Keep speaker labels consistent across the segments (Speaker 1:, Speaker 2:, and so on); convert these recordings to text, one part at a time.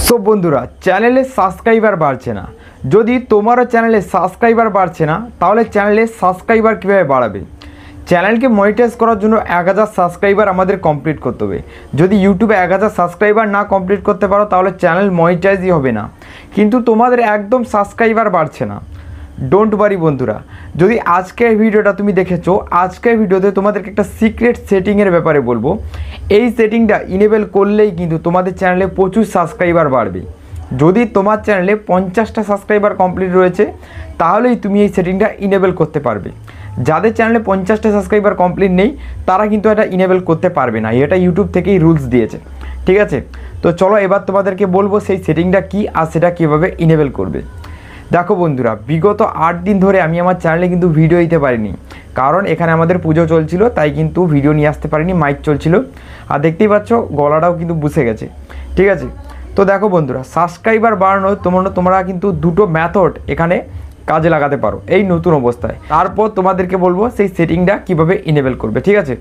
Speaker 1: So বন্ধুরা, চ্যানেলে subscriber বাড়ছে না। যদি তোমারও চ্যানেলে সাবস্ক্রাইবার বাড়ছে না, তাহলে চ্যানেলে সাবস্ক্রাইবার কীভাবে বাড়াবে? চ্যানেলকে মনিটাইজ করার জন্য 1000 সাবস্ক্রাইবার আমাদের কমপ্লিট করতে হবে। যদি ইউটিউবে 1000 সাবস্ক্রাইবার না কমপ্লিট করতে পারো, তাহলে চ্যানেল মনিটাইজই হবে না। কিন্তু তোমাদের একদম সাবস্ক্রাইবার বাড়ছে না। ডোন্ট ওয়ারি বন্ধুরা, যদি আজকের ভিডিওটা তুমি দেখেছো, আজকের ভিডিওতে তোমাদেরকে একটা সিক্রেট সেটিংয়ের ব্যাপারে বলবো। এই সেটিংটা ইনেবল করলেই কিন্তু তোমাদের চ্যানেলে প্রচুর সাবস্ক্রাইবার বাড়বে। যদি তোমার চ্যানেলে 50টা সাবস্ক্রাইবার কমপ্লিট রয়েছে, তাহলেই তুমি এই সেটিংটা ইনেবল করতে পারবে। যাদের চ্যানেলে 50টা সাবস্ক্রাইবার কমপ্লিট নেই, তারা কিন্তু এটা ইনেবল করতে পারবে না। এটা ইউটিউব থেকেই রুলস দিয়েছে, ঠিক আছে? তো চলো এবার তোমাদেরকে বলবো সেই সেটিংটা কী আর সেটা কীভাবে ইনেবল করবে। দেখো বন্ধুরা, বিগত 8 দিন ধরে আমি আমার চ্যানেলে কিন্তু ভিডিও দিতে পারিনি, কারণ এখানে আমাদের পুজো চলছিল, তাই কিন্তু ভিডিও নিয়ে আসতে পারিনি, মাইক চলছিল। আর দেখতেই পাচ্ছ গলাটাও কিন্তু বুঝে গেছে, ঠিক আছে? তো দেখো বন্ধুরা, সাবস্ক্রাইবার বাড়ানোর তোমরা কিন্তু দুটো মেথড এখানে কাজে লাগাতে পারো এই নতুন অবস্থায়। তারপর তোমাদেরকে বলবো সেই সেটিংটা কীভাবে ইনেবল করবে, ঠিক আছে?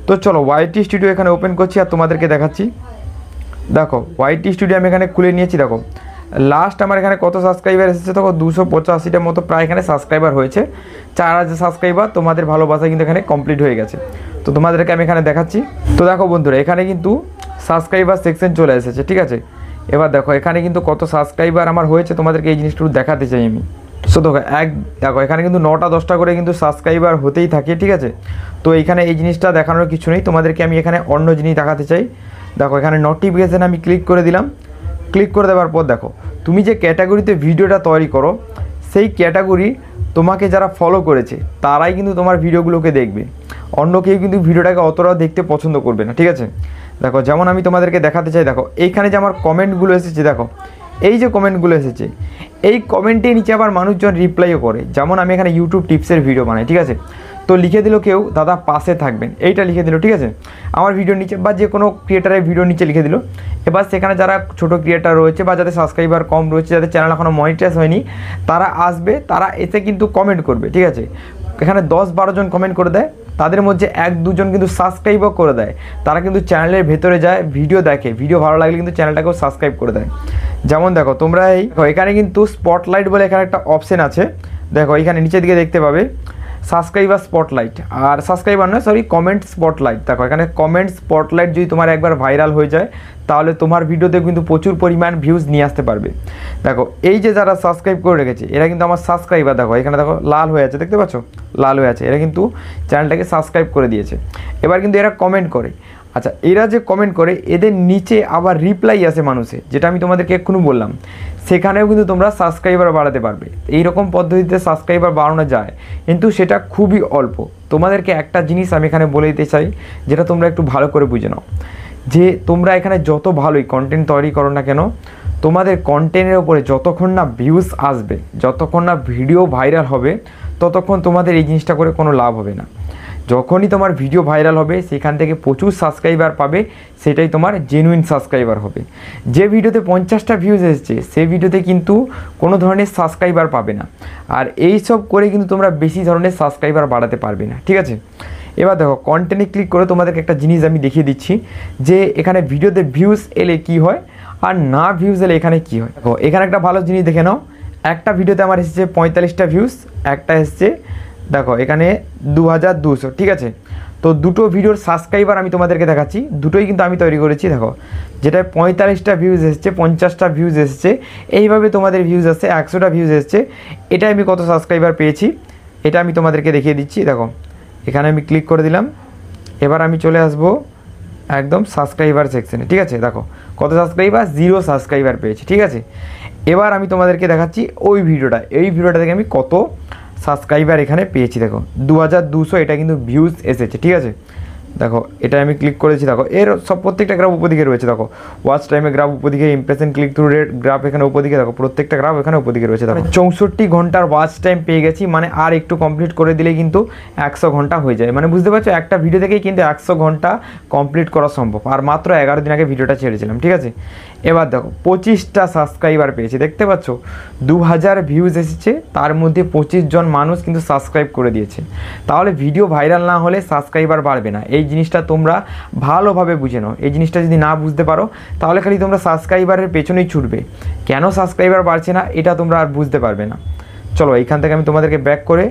Speaker 1: তো চলো ওয়াইটি স্টুডিও এখানে ওপেন করছি আর তোমাদেরকে দেখাচ্ছি। দেখো ওয়াইটি স্টুডিও আমি এখানে খুলে নিয়েছি। দেখো লাস্ট আমার এখানে কত সাবস্ক্রাইবার এসেছে, দেখো 285টার মতো প্রায় এখানে সাবস্ক্রাইবার হয়েছে। 4000 সাবস্ক্রাইবার তোমাদের ভালোবাসা কিন্তু এখানে কমপ্লিট হয়ে গেছে। তো তোমাদেরকে আমি এখানে দেখাচ্ছি। তো দেখো বন্ধুরা, এখানে কিন্তু সাবস্ক্রাইবার সেকশন চলে এসেছে, ঠিক আছে? এবার দেখো এখানে কিন্তু কত সাবস্ক্রাইবার আমার হয়েছে, তোমাদেরকে এই জিনিসটা দেখাতে চাই আমি। সো দেখো এখানে কিন্তু 9টা 10টা করে কিন্তু সাবস্ক্রাইবার হতেই থাকে, ঠিক আছে? তো এইখানে এই জিনিসটা দেখানোর কিছু নেই, তোমাদেরকে আমি এখানে অন্য জিনিস দেখাতে চাই। দেখো এখানে নোটিফিকেশান আমি ক্লিক করে দিলাম। ক্লিক করে দেওয়ার পর দেখো তুমি যে ক্যাটাগরিতে ভিডিওটা তৈরি করো, সেই ক্যাটাগরি তোমাকে যারা ফলো করেছে তারাই কিন্তু তোমার ভিডিওগুলোকে দেখবে। অন্য কেউ কিন্তু ভিডিওটাকে অতটাও দেখতে পছন্দ করবে না, ঠিক আছে? দেখো যেমন আমি তোমাদেরকে দেখাতে চাই, দেখো এইখানে যে আমার কমেন্টগুলো এসেছে, দেখো এই যে কমেন্টগুলো এসেছে, এই কমেন্টের নিচে আবার মানুষজন রিপ্লাইও করে। যেমন আমি এখানে ইউটিউব টিপসের ভিডিও বানাই, ঠিক আছে? তো লিখে দিল কেউ, দাদা পাশে থাকবেন, এইটা লিখে দিল, ঠিক আছে? আমার ভিডিওর নিচে বা যে কোনো ক্রিয়েটারের ভিডিওর নিচে লিখে দিল। এবার সেখানে যারা ছোটো ক্রিয়েটার রয়েছে বা যাদের সাবস্ক্রাইবার কম রয়েছে, যাদের চ্যানেল এখনও মনিটাইজ হয়নি, তারা আসবে, তারা এসে কিন্তু কমেন্ট করবে, ঠিক আছে? এখানে 10-12 জন কমেন্ট করে দেয়, তাদের মধ্যে 1-2 জন কিন্তু সাবস্ক্রাইবও করে দেয়। তারা কিন্তু চ্যানেলের ভেতরে যায়, ভিডিও দেখে, ভিডিও ভালো লাগলে কিন্তু চ্যানেলটাকেও সাবস্ক্রাইব করে দেয়। যেমন দেখো তোমরা এখানে কিন্তু স্পটলাইট বলে এখানে একটা অপশন আছে। দেখো এখানে নিচের দিকে দেখতে পাবে সাবস্ক্রাইবার স্পটলাইট, আর সাবস্ক্রাইবার নয় সরি, কমেন্ট স্পটলাইট। দেখো এখানে কমেন্ট স্পটলাইট যদি তোমার একবার ভাইরাল হয়ে যায়, তাহলে তোমার ভিডিওতে কিন্তু প্রচুর পরিমাণ ভিউজ নিয়ে আসতে পারবে। দেখো এই যে যারা সাবস্ক্রাইব করে রেখেছে, এরা কিন্তু আমার সাবস্ক্রাইবার। দেখো এখানে দেখো লাল হয়ে আছে, দেখতে পাচ্ছ লাল হয়ে আছে, এরা কিন্তু চ্যানেলটাকে সাবস্ক্রাইব করে দিয়েছে। এবার কিন্তু এরা কমেন্ট করে। আচ্ছা, এরা যে কমেন্ট করে, এদের নিচে আবার রিপ্লাই আসে মানুষের, যেটা আমি তোমাদেরকে এক্ষুনি বললাম। সেখানেও কিন্তু তোমরা সাবস্ক্রাইবার বাড়াতে পারবে। এইরকম পদ্ধতিতে সাবস্ক্রাইবার বাড়ানো যায়, কিন্তু সেটা খুবই অল্প। তোমাদেরকে একটা জিনিস আমি এখানে বলে দিতে চাই, যেটা তোমরা একটু ভালো করে বুঝে নাও, যে তোমরা এখানে যত ভালোই কন্টেন্ট তৈরি করো না কেন, তোমাদের কন্টেন্টের ওপরে যতক্ষণ না ভিউজ আসবে, যতক্ষণ না ভিডিও ভাইরাল হবে, ততক্ষণ তোমাদের এই জিনিসটা করে কোনো লাভ হবে না। যখনই তোমার ভিডিও ভাইরাল হবে, সেখান থেকে প্রচুর সাবস্ক্রাইবার পাবে, সেটাই তোমার জেনুইন সাবস্ক্রাইবার হবে। যে ভিডিওতে 50টা ভিউজ এসেছে, সেই ভিডিওতে কিন্তু কোনো ধরনের সাবস্ক্রাইবার পাবে না। আর এই সব করে কিন্তু তোমরা বেশি ধরনের সাবস্ক্রাইবার বাড়াতে পারবে না, ঠিক আছে? এবার দেখো কন্টেন্টে ক্লিক করে তোমাদেরকে একটা জিনিস আমি দেখিয়ে দিচ্ছি, যে এখানে ভিডিওতে ভিউজ এলে কি হয় আর না ভিউজ এলে এখানে কি হয়। দেখো এখানে একটা ভালো জিনিস দেখে নাও, একটা ভিডিওতে আমার এসেছে 45টা ভিউজ, একটা এসেছে দেখো এখানে 2200, ঠিক আছে? তো দুটো ভিডিওর সাবস্ক্রাইবার আমি তোমাদেরকে দেখাচ্ছি, দুটোই কিন্তু আমি তৈরি করেছি। দেখো যেটায় 45টা ভিউজ এসেছে, 50টা ভিউজ এসেছে, এইভাবে তোমাদের ভিউজ আসছে, 100টা ভিউজ এসেছে। এটা আমি কত সাবস্ক্রাইবার পেয়েছি, এটা আমি তোমাদেরকে দেখিয়ে দিচ্ছি। দেখো এখানে আমি ক্লিক করে দিলাম। এবার আমি চলে আসবো একদম সাবস্ক্রাইবার সেকশনে, ঠিক আছে? দেখো কত সাবস্ক্রাইবার, 0 সাবস্ক্রাইবার পেয়েছি, ঠিক আছে? এবার আমি তোমাদেরকে দেখাচ্ছি ওই ভিডিওটা, এই ভিডিওটা থেকে আমি কত সাবস্ক্রাইবার এখানে পেয়েছি। দেখো 2200 এটা কিন্তু ভিউজ এসেছে, ঠিক আছে? দেখো এটা আমি ক্লিক করেছি। দেখো এর সব প্রত্যেকটা গ্রাফ উপদিকে রয়েছে। দেখো ওয়াচ টাইমে গ্রাফ উপদিকে, impression, click through rate graph এখানে উপদিকে, দেখো প্রত্যেকটা গ্রাফ এখানে উপদিকে রয়েছে। দেখো 64 ঘন্টার ওয়াচ টাইম পেয়ে গেছি, মানে আর একটু কমপ্লিট করে দিলে কিন্তু 100 ঘন্টা হয়ে যায়। মানে বুঝতে পারছো, একটা ভিডিও থেকেই কিন্তু 100 ঘন্টা কমপ্লিট করা সম্ভব। আর মাত্র 11 দিন আগে ভিডিওটা ছেড়েছিলাম, ঠিক আছে? এবার দেখো 25টা সাবস্ক্রাইবার পেয়েছি, দেখতে পাচ্ছ 2000 ভিউজ এসেছে, তার মধ্যে 25 জন মানুষ কিন্তু সাবস্ক্রাইব করে দিয়েছে। তাহলে ভিডিও ভাইরাল না হলে সাবস্ক্রাইবার বাড়বে না। এই এই জিনিসটা তোমরা ভালোভাবে বুঝে নাও। এই জিনিসটা যদি না বুঝতে পারো তাহলে খালি তোমরা সাবস্ক্রাইবারের পেছনেই ছুটবে, কেন সাবস্ক্রাইবার বাড়ছে না এটা তোমরা আর বুঝতে পারবে না। চলো এইখান থেকে আমি তোমাদেরকে ব্যাক করে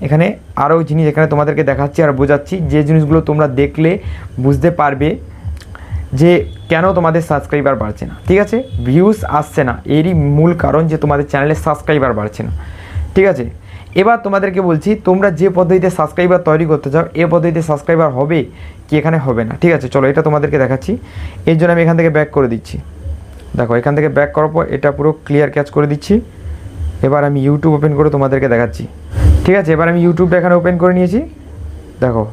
Speaker 1: এখানে আরও জিনিস এখানে তোমাদেরকে দেখাচ্ছি আর বোঝাচ্ছি, যে জিনিসগুলো তোমরা দেখলে বুঝতে পারবে যে কেন তোমাদের সাবস্ক্রাইবার বাড়ছে না। ঠিক আছে, ভিউজ আসছে না, এরই মূল কারণ যে তোমাদের চ্যানেলের সাবস্ক্রাইবার বাড়ছে না। ঠিক আছে, এবার তোমাদেরকে বলছি তোমরা যে পদ্ধতিতে সাবস্ক্রাইবার তৈরি করতে চাও এই পদ্ধতিতে সাবস্ক্রাইবার হবে কি এখানে হবে না। ঠিক আছে, চলো এটা তোমাদেরকে দেখাচ্ছি। এর জন্য আমি এখান থেকে ব্যাক করে দিচ্ছি। দেখো এখান থেকে ব্যাক করার পর এটা পুরো ক্লিয়ার ক্যাচ করে দিচ্ছি। এবার আমি ইউটিউব ওপেন করে তোমাদেরকে দেখাচ্ছি। ঠিক আছে, এবার আমি ইউটিউবটা এখানে ওপেন করে নিয়েছি। দেখো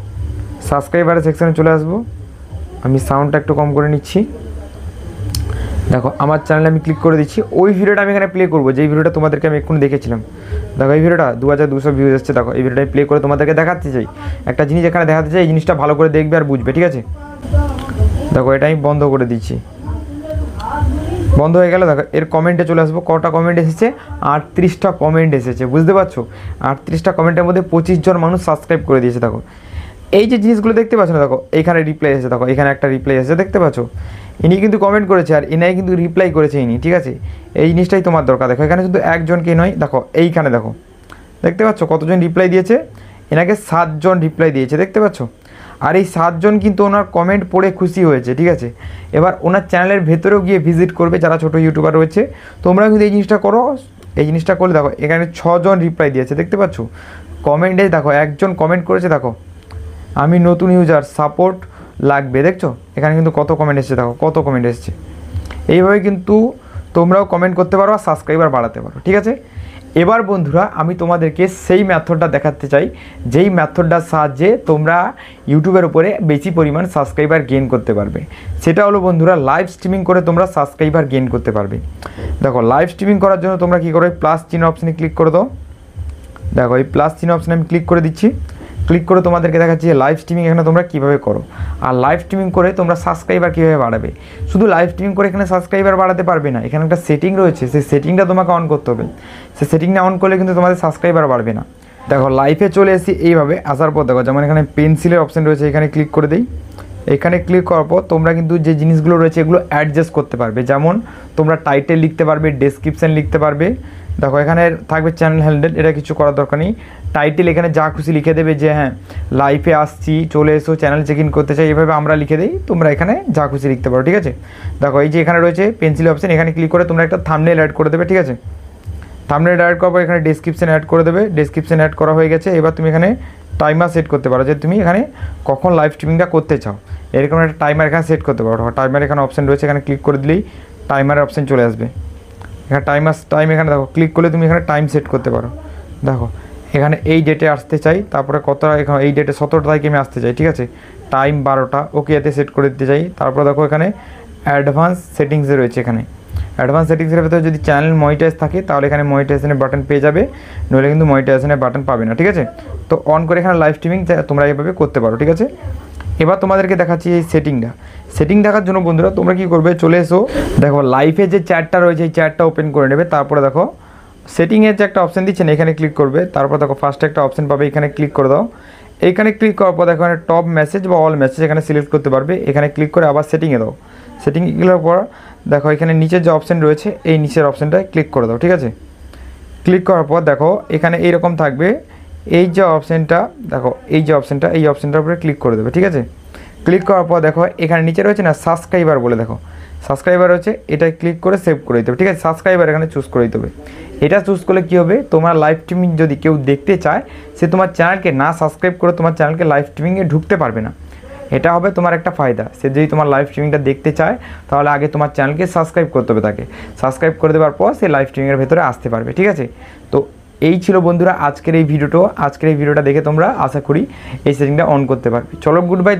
Speaker 1: সাবস্ক্রাইবারের সেকশানে চলে আসবো, আমি সাউন্ডটা একটু কম করে নিচ্ছি। দেখো আমার চ্যানেলে আমি ক্লিক করে দিচ্ছি, ওই ভিডিওটা আমি এখানে প্লে করবো যেই ভিডিওটা তোমাদেরকে আমি এক্ষুনি দেখেছিলাম। দেখো এই ভিডিওটা 2200 ভিউজ এসছে। দেখো এই ভিডিওটা প্লে করে তোমাদেরকে দেখাতে চাই, একটা জিনিস এখানে দেখাতে চাই, এই জিনিসটা ভালো করে দেখবে আর বুঝবে। ঠিক আছে, দেখো এটা আমি বন্ধ করে দিচ্ছি, বন্ধ হয়ে গেল। দেখো এর কমেন্টে চলে আসবো, কটা কমেন্ট এসেছে? 38টা কমেন্ট এসেছে, বুঝতে পারছো? 38টা কমেন্টের মধ্যে 25 জন মানুষ সাবস্ক্রাইব করে দিয়েছে। দেখো এই যে জিনিসগুলো দেখতে পাচ্ছ না, দেখো এইখানে রিপ্লাই এসেছে, দেখো এখানে একটা রিপ্লাই এসেছে, দেখতে পাচ্ছ? ইনি কিন্তু কমেন্ট করেছে আর ইনাই কিন্তু রিপ্লাই করেছে ইনি। ঠিক আছে, এই জিনিসটাই তোমার দরকার। দেখো এখানে শুধু একজনকে নয়, দেখো এইখানে দেখো দেখতে পাচ্ছ কতজন রিপ্লাই দিয়েছে? এনাকে 7 জন রিপ্লাই দিয়েছে, দেখতে পাচ্ছ? আর এই 7 জন কিন্তু ওনার কমেন্ট পড়ে খুশি হয়েছে। ঠিক আছে, এবার ওনার চ্যানেলের ভেতরেও গিয়ে ভিজিট করবে যারা ছোটো ইউটিউবার রয়েছে। তোমরা কিন্তু এই জিনিসটা করো, এই জিনিসটা করলে দেখো এখানে 6 জন রিপ্লাই দিয়েছে, দেখতে পাচ্ছ? কমেন্টে দেখো একজন কমেন্ট করেছে, দেখো আমি নতুন ইউজার, সাপোর্ট লাগবে। দেখছো এখানে কিন্তু কত কমেন্ট এসেছে, দেখো কত কমেন্ট এসেছে। এইভাবে কিন্তু তোমরাও কমেন্ট করতে পারো আর সাবস্ক্রাইবার বাড়াতে পারো। ঠিক আছে, এবার বন্ধুরা আমি তোমাদেরকে সেই মেথডটা দেখাতে চাই যেই মেথডটার সাহায্যে তোমরা ইউটিউবের উপরে বেশি পরিমাণ সাবস্ক্রাইবার গেইন করতে পারবে। সেটা হলো বন্ধুরা লাইভ স্ট্রিমিং করে তোমরা সাবস্ক্রাইবার গেইন করতে পারবে। দেখো লাইভ স্ট্রিমিং করার জন্য তোমরা কী করো, প্লাস চিহ্ন অপশানে ক্লিক করে দাও। দেখো এই প্লাস চিহ্ন অপশানে আমি ক্লিক করে দিচ্ছি। ক্লিক করে তোমাদেরকে দেখাচ্ছি যে লাইভ স্ট্রিমিং এখানে তোমরা কীভাবে করো, আর লাইভ স্ট্রিমিং করে তোমরা সাবস্ক্রাইবার কীভাবে বাড়াবে। শুধু লাইভ স্ট্রিমিং করে এখানে সাবস্ক্রাইবার বাড়াতে পারবে না, এখানে একটা সেটিং রয়েছে, সেই সেটিংটা তোমাকে অন করতে হবে। সেই সেটিংটা অন করলে কিন্তু তোমাদের সাবস্ক্রাইবার বাড়বে না। দেখো লাইভে চলে এসেছি, এইভাবে আসার পর দেখো যেমন এখানে পেন্সিলের অপশান রয়েছে, এখানে ক্লিক করে দিই। এখানে ক্লিক করার পর তোমরা কিন্তু যে জিনিসগুলো রয়েছে এগুলো অ্যাডজাস্ট করতে পারবে। যেমন তোমরা টাইটেল লিখতে পারবে, ডেসক্রিপশান লিখতে পারবে। দেখো এখানে থাকবে চ্যানেল হ্যান্ডেল, এটা কিছু করার দরকার নেই। টাইটেল এখানে যা খুশি লিখে দেবে যে হ্যাঁ লাইভে আসছি, চলে এসো, চ্যানেল চেক ইন করতে চাই, এভাবে আমরা লিখে দিই, তোমরা এখানে যা খুশি লিখতে পারো। ঠিক আছে, দেখো এই যে এখানে রয়েছে পেন্সিল অপশান, এখানে ক্লিক করে তোমরা একটা থাম্বনেল অ্যাড করে দেবে। ঠিক আছে, থাম্বনেল অ্যাড করার পর এখানে ডেসক্রিপশান অ্যাড করে দেবে। ডেসক্রিপশান অ্যাড করা হয়ে গেছে। এবার তুমি এখানে টাইমার সেট করতে পারো যে তুমি এখানে কখন লাইভ স্ট্রিমিংটা করতে চাও, এরকম একটা টাইমার এখানে সেট করতে পারো। টাইমার এখানে অপশান রয়েছে, এখানে ক্লিক করে দিলেই টাইমারের অপশান চলে আসবে। এখানে টাইম এখানে দেখো ক্লিক করলে তুমি এখানে টাইম সেট করতে পারো। দেখো এখানে এই ডেটে আসতে চাই, তারপরে কতটা এখানে এই ডেটে 17 তারিখে আমি আসতে চাই। ঠিক আছে, টাইম 12টা, ওকে এতে সেট করে দিতে চাই। তারপরে দেখো এখানে অ্যাডভান্স সেটিংসে রয়েছে, এখানে অ্যাডভান্স সেটিংসের ভেতরে যদি চ্যানেল মনিটাইজ থাকে তাহলে এখানে মনিটাইজেশনের বাটন পেয়ে যাবে, নইলে কিন্তু মনিটাইজেশনের বাটন পাবে না। ঠিক আছে, তো অন করে এখানে লাইভ স্ট্রিমিং তোমরা এইভাবে করতে পারো। ঠিক আছে, এবার তোমাদেরকে দেখাচ্ছি এই সেটিং দেখার জন্য বন্ধুরা তোমরা কী করবে, চলে এসো। দেখো লাইভে যে চ্যাটটা রয়েছে এই চ্যাটটা ওপেন করে নেবে। তারপরে দেখো সেটিংয়ের যে একটা অপশান দিচ্ছেন এখানে ক্লিক করবে। তারপর দেখো ফার্স্টে একটা অপশান পাবে, এখানে ক্লিক করে দাও। এইখানে ক্লিক করার পর দেখো এখানে টপ মেসেজ বা অল মেসেজ এখানে সিলেক্ট করতে পারবে। এখানে ক্লিক করে আবার সেটিংয়ে দাও। সেটিংয়ে ক্লিক করার পর দেখো এখানে নিচের যে অপশান রয়েছে এই নিচের অপশানটায় ক্লিক করে দাও। ঠিক আছে, ক্লিক করার পর দেখো এখানে এইরকম থাকবে, এই যে অপশানটা দেখো এই যে অপশানটা এই অপশানটার উপরে ক্লিক করে দেবে। ঠিক আছে, ক্লিক করার পর দেখো এখানে নিচে রয়েছে না সাবস্ক্রাইবার বলে, দেখো সাবস্ক্রাইবার রয়েছে, এটাই ক্লিক করে সেভ করে দিতে হবে। ঠিক আছে, সাবস্ক্রাইবার এখানে চুজ করে দিতে হবে। এটা চুজ করলে কী হবে, তোমার লাইভ স্ট্রিমিং যদি কেউ দেখতে চায় সে তোমার চ্যানেলকে না সাবস্ক্রাইব করে তোমার চ্যানেলকে লাইভ স্ট্রিমিংয়ে ঢুকতে পারবে না। এটা হবে তোমার একটা ফায়দা। সে যদি তোমার লাইভ স্ট্রিমিংটা দেখতে চায় তাহলে আগে তোমার চ্যানেলকে সাবস্ক্রাইব করতে হবে, তাকে সাবস্ক্রাইব করে দেওয়ার পর সে লাইভ স্ট্রিমিংয়ের ভেতরে আসতে পারবে। ঠিক আছে, তো এই ছিল বন্ধুরা আজকের এই ভিডিওটা দেখে তোমরা আশা করি এই সেটিংটা অন করতে পারবে। চলো গুড বাই।